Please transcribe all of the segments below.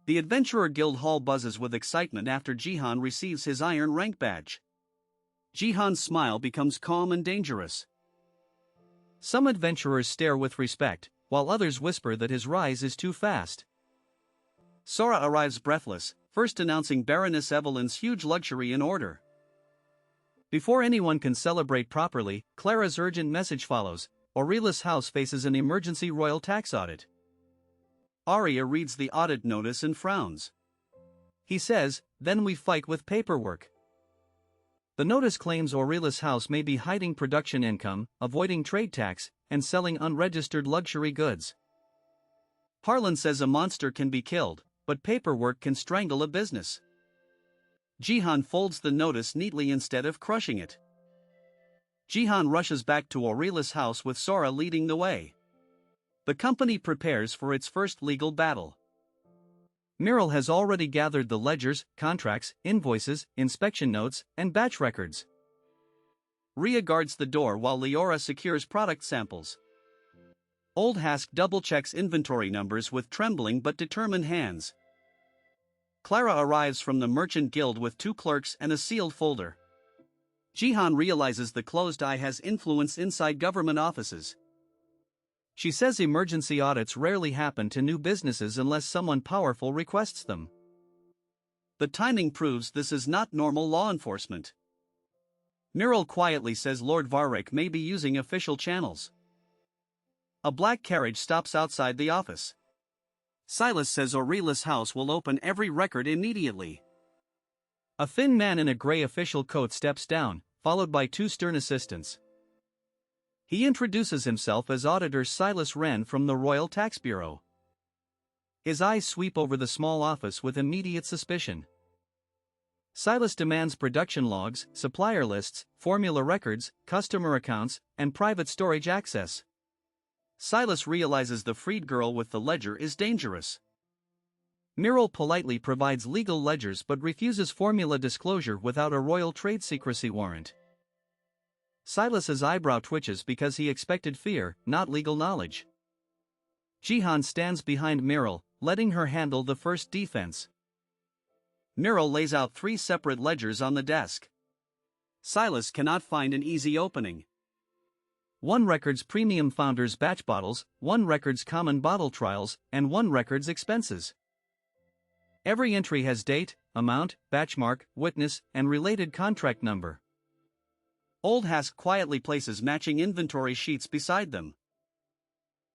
The Adventurer Guild hall buzzes with excitement after Jihan receives his iron rank badge. Jihan's smile becomes calm and dangerous. Some adventurers stare with respect, while others whisper that his rise is too fast. Sora arrives breathless, first announcing Baroness Evelyn's huge luxury in order. Before anyone can celebrate properly, Clara's urgent message follows. Aurelia's house faces an emergency royal tax audit. Arya reads the audit notice and frowns. He says, "Then we fight with paperwork." The notice claims Aurelia's house may be hiding production income, avoiding trade tax, and selling unregistered luxury goods. Harlan says a monster can be killed, but paperwork can strangle a business. Jihan folds the notice neatly instead of crushing it. Jihan rushes back to Aurelia's house with Sora leading the way. The company prepares for its first legal battle. Miral has already gathered the ledgers, contracts, invoices, inspection notes, and batch records. Rhea guards the door while Leora secures product samples. Old Hask double-checks inventory numbers with trembling but determined hands. Clara arrives from the Merchant Guild with 2 clerks and a sealed folder. Jihan realizes the closed eye has influence inside government offices. She says emergency audits rarely happen to new businesses unless someone powerful requests them. The timing proves this is not normal law enforcement. Miral quietly says Lord Varric may be using official channels. A black carriage stops outside the office. Silas says Aurelia's house will open every record immediately. A thin man in a gray official coat steps down, followed by 2 stern assistants. He introduces himself as Auditor Silas Wren from the Royal Tax Bureau. His eyes sweep over the small office with immediate suspicion. Silas demands production logs, supplier lists, formula records, customer accounts, and private storage access. Silas realizes the freed girl with the ledger is dangerous. Miral politely provides legal ledgers but refuses formula disclosure without a royal trade secrecy warrant. Silas's eyebrow twitches because he expected fear, not legal knowledge. Jihan stands behind Miral, letting her handle the first defense. Miral lays out 3 separate ledgers on the desk. Silas cannot find an easy opening. 1 records premium founders batch bottles, 1 records common bottle trials, and 1 records expenses. Every entry has date, amount, batch mark, witness, and related contract number. Old Hask quietly places matching inventory sheets beside them.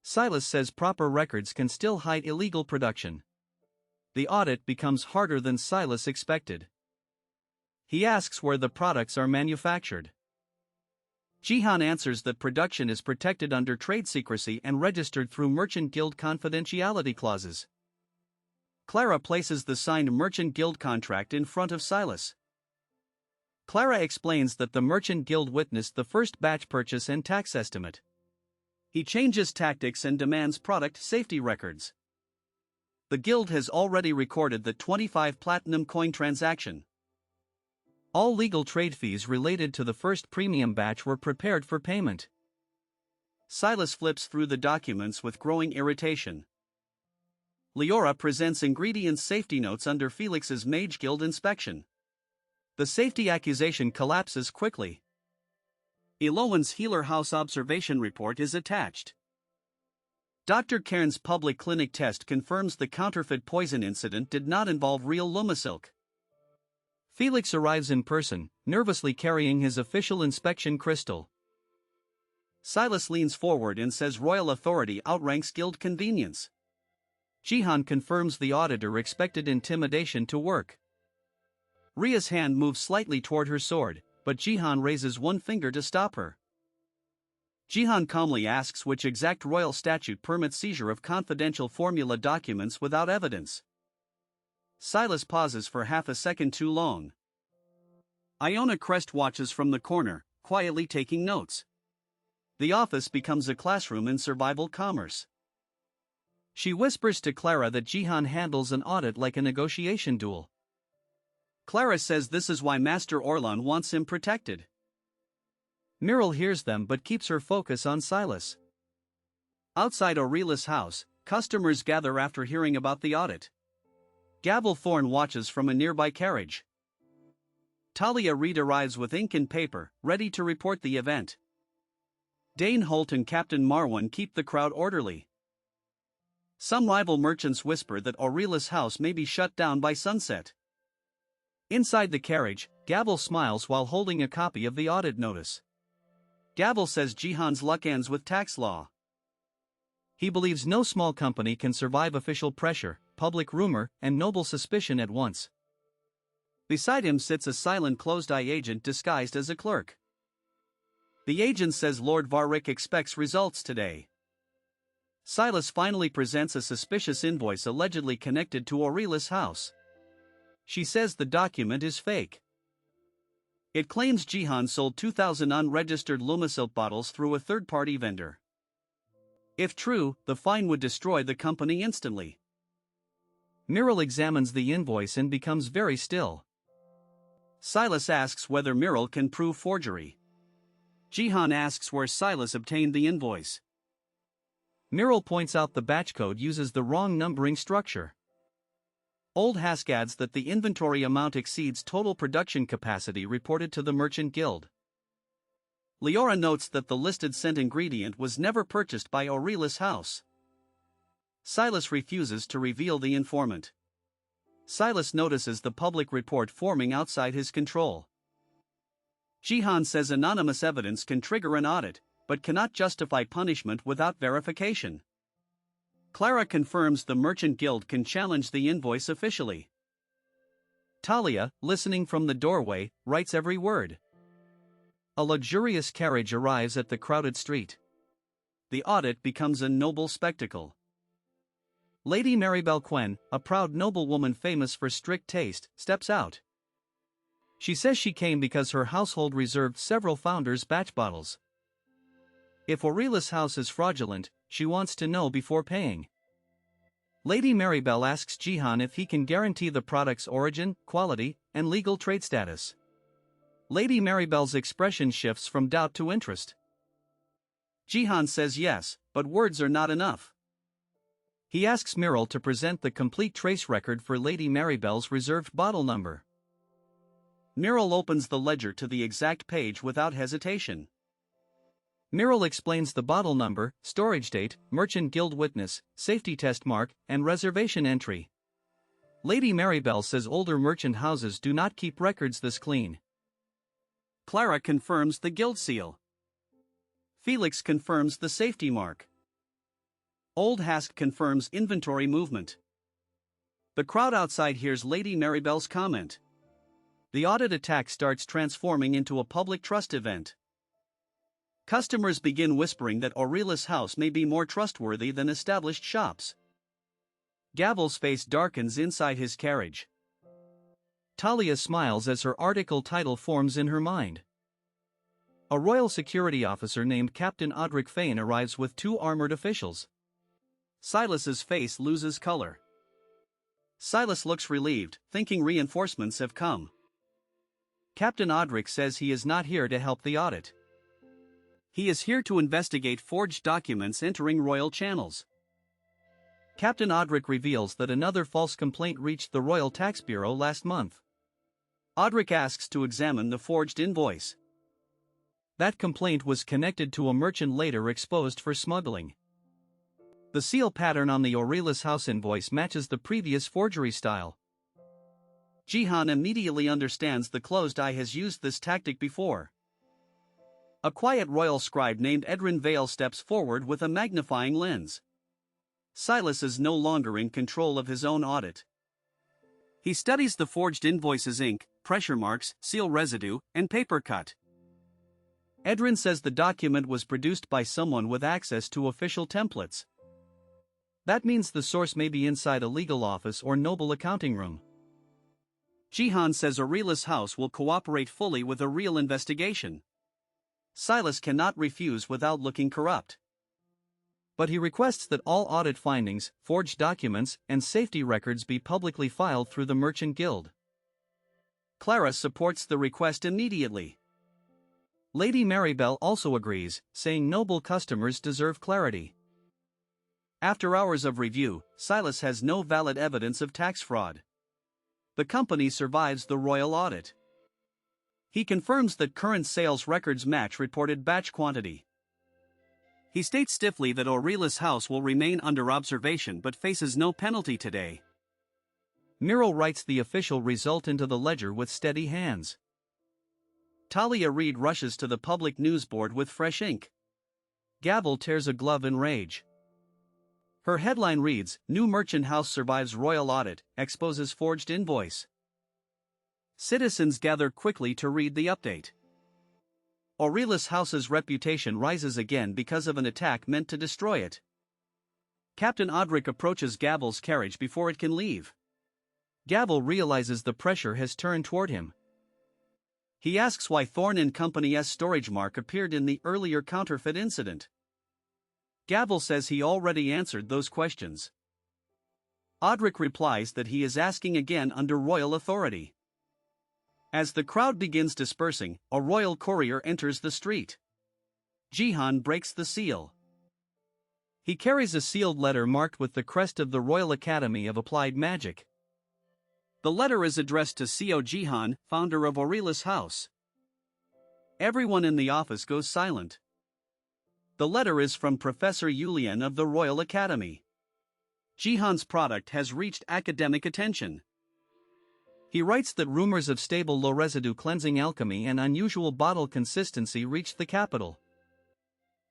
Silas says proper records can still hide illegal production. The audit becomes harder than Silas expected. He asks where the products are manufactured. Jihan answers that production is protected under trade secrecy and registered through Merchant Guild confidentiality clauses. Clara places the signed Merchant Guild contract in front of Silas. Clara explains that the Merchant Guild witnessed the first batch purchase and tax estimate. He changes tactics and demands product safety records. The guild has already recorded the 25 platinum coin transaction. All legal trade fees related to the first premium batch were prepared for payment. Silas flips through the documents with growing irritation. Leora presents ingredient safety notes under Felix's Mage Guild inspection. The safety accusation collapses quickly. Elowen's Healer House observation report is attached. Dr. Cairn's public clinic test confirms the counterfeit poison incident did not involve real Lumisilk. Felix arrives in person, nervously carrying his official inspection crystal. Silas leans forward and says royal authority outranks guild convenience. Jihan confirms the auditor expected intimidation to work. Rhea's hand moves slightly toward her sword, but Jihan raises 1 finger to stop her. Jihan calmly asks which exact royal statute permits seizure of confidential formula documents without evidence. Silas pauses for half a second too long. Iona Crest watches from the corner, quietly taking notes. The office becomes a classroom in survival commerce. She whispers to Clara that Jihan handles an audit like a negotiation duel. Clara says this is why Master Orlan wants him protected. Miral hears them but keeps her focus on Silas. Outside Aurelia's house, customers gather after hearing about the audit. Gavel Thorne watches from a nearby carriage. Talia Reid arrives with ink and paper, ready to report the event. Dane Holt and Captain Marwan keep the crowd orderly. Some rival merchants whisper that Aurelia's house may be shut down by sunset. Inside the carriage, Gavel smiles while holding a copy of the audit notice. Gavel says Jihan's luck ends with tax law. He believes no small company can survive official pressure, public rumor, and noble suspicion at once. Beside him sits a silent closed-eye agent disguised as a clerk. The agent says Lord Varric expects results today. Silas finally presents a suspicious invoice allegedly connected to Aurelia's house. She says the document is fake. It claims Jihan sold 2,000 unregistered Lumisilk bottles through a third-party vendor. If true, the fine would destroy the company instantly. Myrrell examines the invoice and becomes very still. Silas asks whether Myrrell can prove forgery. Jihan asks where Silas obtained the invoice. Myrrell points out the batch code uses the wrong numbering structure. Old Hask adds that the inventory amount exceeds total production capacity reported to the Merchant Guild. Leora notes that the listed scent ingredient was never purchased by Aurelia's house. Silas refuses to reveal the informant. Silas notices the public report forming outside his control. Jihan says anonymous evidence can trigger an audit, but cannot justify punishment without verification. Clara confirms the Merchant Guild can challenge the invoice officially. Talia, listening from the doorway, writes every word. A luxurious carriage arrives at the crowded street. The audit becomes a noble spectacle. Lady Maribel Quen, a proud noblewoman famous for strict taste, steps out. She says she came because her household reserved several founders' batch bottles. If Aurelia's house is fraudulent, she wants to know before paying. Lady Maribel asks Jihan if he can guarantee the product's origin, quality, and legal trade status. Lady Maribel's expression shifts from doubt to interest. Jihan says yes, but words are not enough. He asks Myrrell to present the complete trace record for Lady Maribel's reserved bottle number. Myrrell opens the ledger to the exact page without hesitation. Myrrell explains the bottle number, storage date, Merchant Guild witness, safety test mark, and reservation entry. Lady Maribel says older merchant houses do not keep records this clean. Clara confirms the guild seal. Felix confirms the safety mark. Old Hask confirms inventory movement. The crowd outside hears Lady Maribel's comment. The audit attack starts transforming into a public trust event. Customers begin whispering that Aurelia's house may be more trustworthy than established shops. Gavel's face darkens inside his carriage. Talia smiles as her article title forms in her mind. A royal security officer named Captain Audric Fane arrives with 2 armored officials. Silas's face loses color. Silas looks relieved, thinking reinforcements have come. Captain Audric says he is not here to help the audit. He is here to investigate forged documents entering royal channels. Captain Audric reveals that another false complaint reached the Royal Tax Bureau last month. Audric asks to examine the forged invoice. That complaint was connected to a merchant later exposed for smuggling. The seal pattern on the Aurelia's house invoice matches the previous forgery style. Jihan immediately understands the closed eye has used this tactic before. A quiet royal scribe named Edrin Vale steps forward with a magnifying lens. Silas is no longer in control of his own audit. He studies the forged invoice's ink, pressure marks, seal residue, and paper cut. Edrin says the document was produced by someone with access to official templates. That means the source may be inside a legal office or noble accounting room. Jihan says Aurelia's house will cooperate fully with a real investigation. Silas cannot refuse without looking corrupt. But he requests that all audit findings, forged documents, and safety records be publicly filed through the Merchant Guild. Clara supports the request immediately. Lady Maribel also agrees, saying noble customers deserve clarity. After hours of review, Silas has no valid evidence of tax fraud. The company survives the royal audit. He confirms that current sales records match reported batch quantity. He states stiffly that Aurelius House will remain under observation but faces no penalty today. Muriel writes the official result into the ledger with steady hands. Talia Reid rushes to the public news board with fresh ink. Gavel tears a glove in rage. Her headline reads, "New Merchant House Survives Royal Audit, Exposes Forged Invoice." Citizens gather quickly to read the update. Aurelius House's reputation rises again because of an attack meant to destroy it. Captain Odric approaches Gavel's carriage before it can leave. Gavel realizes the pressure has turned toward him. He asks why Thorne & Company's storage mark appeared in the earlier counterfeit incident. Gavel says he already answered those questions. Odric replies that he is asking again under royal authority. As the crowd begins dispersing, a royal courier enters the street. Jihan breaks the seal. He carries a sealed letter marked with the crest of the Royal Academy of Applied Magic. The letter is addressed to Co. Jihan, founder of Aurelius House. Everyone in the office goes silent. The letter is from Professor Yulian of the Royal Academy. Jihan's product has reached academic attention. He writes that rumors of stable low-residue cleansing alchemy and unusual bottle consistency reached the capital.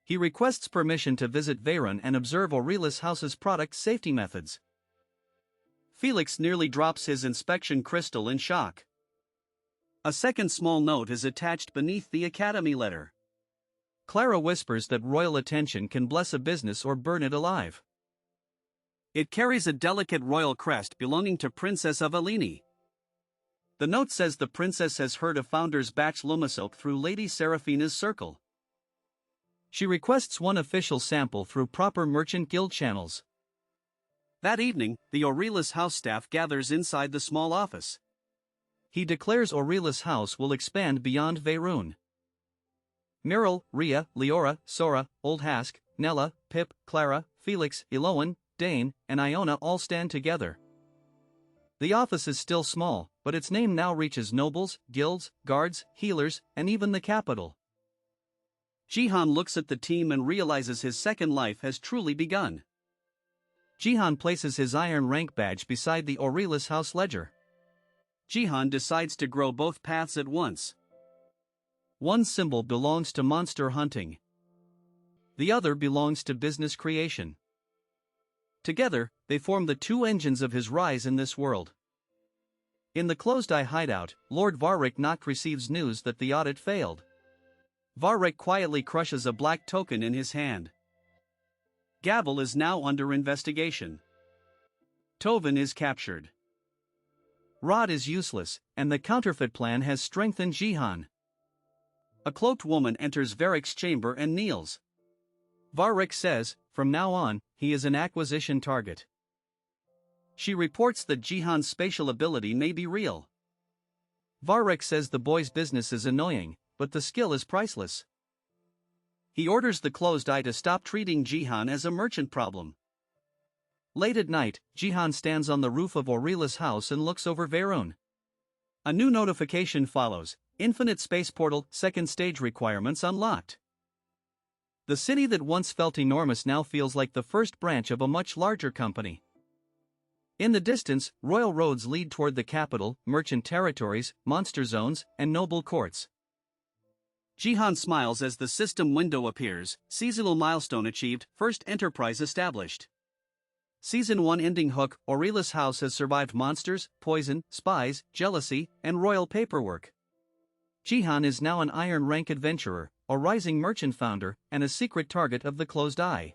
He requests permission to visit Veyron and observe Aurelius House's product safety methods. Felix nearly drops his inspection crystal in shock. A second small note is attached beneath the Academy letter. Clara whispers that royal attention can bless a business or burn it alive. It carries a delicate royal crest belonging to Princess Avelini. The note says the princess has heard of Founder's batch Lumisoap through Lady Seraphina's circle. She requests one official sample through proper merchant guild channels. That evening, the Aurelius House staff gathers inside the small office. He declares Aurelius House will expand beyond Veyron. Muriel, Ria, Leora, Sora, Old Hask, Nella, Pip, Clara, Felix, Eloan, Dane, and Iona all stand together. The office is still small, but its name now reaches nobles, guilds, guards, healers, and even the capital. Jihan looks at the team and realizes his second life has truly begun. Jihan places his iron rank badge beside the Aurelius House ledger. Jihan decides to grow both paths at once. One symbol belongs to monster hunting. The other belongs to business creation. Together, they form the two engines of his rise in this world. In the closed-eye hideout, Lord Varric Nock receives news that the audit failed. Varric quietly crushes a black token in his hand. Gavel is now under investigation. Tovin is captured. Rod is useless, and the counterfeit plan has strengthened Jihan. A cloaked woman enters Varric's chamber and kneels. Varric says, from now on, he is an acquisition target. She reports that Jihan's spatial ability may be real. Varric says the boy's business is annoying, but the skill is priceless. He orders the closed eye to stop treating Jihan as a merchant problem. Late at night, Jihan stands on the roof of Aurelius House and looks over Veyron. A new notification follows: Infinite Space Portal, second stage requirements unlocked. The city that once felt enormous now feels like the first branch of a much larger company. In the distance, royal roads lead toward the capital, merchant territories, monster zones, and noble courts. Jihan smiles as the system window appears. Seasonal milestone achieved, first enterprise established. Season 1 ending hook: Aurelius House has survived monsters, poison, spies, jealousy, and royal paperwork. Jihan is now an iron rank adventurer, a rising merchant founder, and a secret target of the closed eye.